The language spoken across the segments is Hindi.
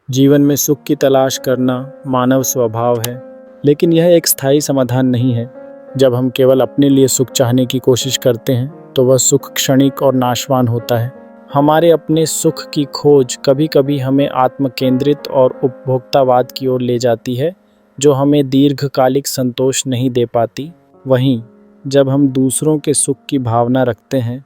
जीवन में सुख की तलाश करना मानव स्वभाव है, लेकिन यह एक स्थायी समाधान नहीं है। जब हम केवल अपने लिए सुख चाहने की कोशिश करते हैं तो वह सुख क्षणिक और नाशवान होता है। हमारे अपने सुख की खोज कभी कभी हमें आत्मकेंद्रित और उपभोक्तावाद की ओर ले जाती है, जो हमें दीर्घकालिक संतोष नहीं दे पाती। वहीं जब हम दूसरों के सुख की भावना रखते हैं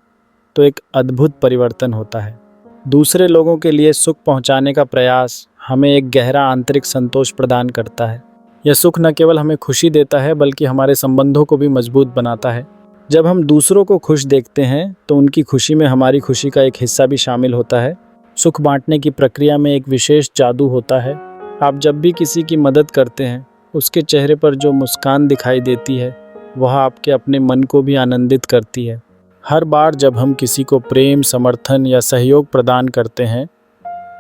तो एक अद्भुत परिवर्तन होता है। दूसरे लोगों के लिए सुख पहुंचाने का प्रयास हमें एक गहरा आंतरिक संतोष प्रदान करता है। यह सुख न केवल हमें खुशी देता है बल्कि हमारे संबंधों को भी मजबूत बनाता है। जब हम दूसरों को खुश देखते हैं तो उनकी खुशी में हमारी खुशी का एक हिस्सा भी शामिल होता है। सुख बांटने की प्रक्रिया में एक विशेष जादू होता है। आप जब भी किसी की मदद करते हैं, उसके चेहरे पर जो मुस्कान दिखाई देती है वह आपके अपने मन को भी आनंदित करती है। हर बार जब हम किसी को प्रेम, समर्थन या सहयोग प्रदान करते हैं,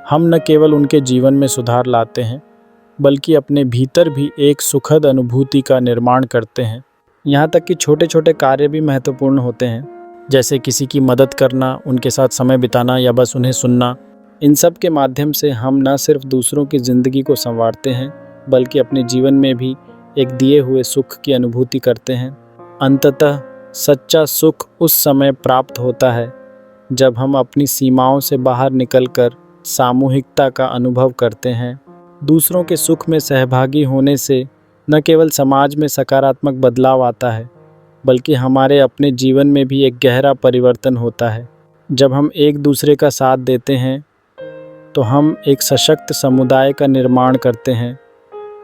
हम न केवल उनके जीवन में सुधार लाते हैं बल्कि अपने भीतर भी एक सुखद अनुभूति का निर्माण करते हैं। यहाँ तक कि छोटे छोटे कार्य भी महत्वपूर्ण होते हैं, जैसे किसी की मदद करना, उनके साथ समय बिताना या बस उन्हें सुनना। इन सब के माध्यम से हम न सिर्फ दूसरों की ज़िंदगी को संवारते हैं बल्कि अपने जीवन में भी एक दिए हुए सुख की अनुभूति करते हैं। अंततः सच्चा सुख उस समय प्राप्त होता है जब हम अपनी सीमाओं से बाहर निकलकर सामूहिकता का अनुभव करते हैं। दूसरों के सुख में सहभागी होने से न केवल समाज में सकारात्मक बदलाव आता है बल्कि हमारे अपने जीवन में भी एक गहरा परिवर्तन होता है। जब हम एक दूसरे का साथ देते हैं तो हम एक सशक्त समुदाय का निर्माण करते हैं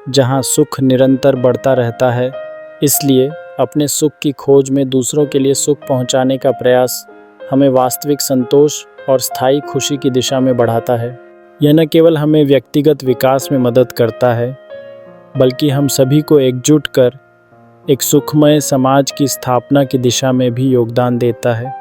जहां सुख निरंतर बढ़ता रहता है। इसलिए अपने सुख की खोज में दूसरों के लिए सुख पहुंचाने का प्रयास हमें वास्तविक संतोष और स्थायी खुशी की दिशा में बढ़ाता है। यह न केवल हमें व्यक्तिगत विकास में मदद करता है बल्कि हम सभी को एकजुट कर एक सुखमय समाज की स्थापना की दिशा में भी योगदान देता है।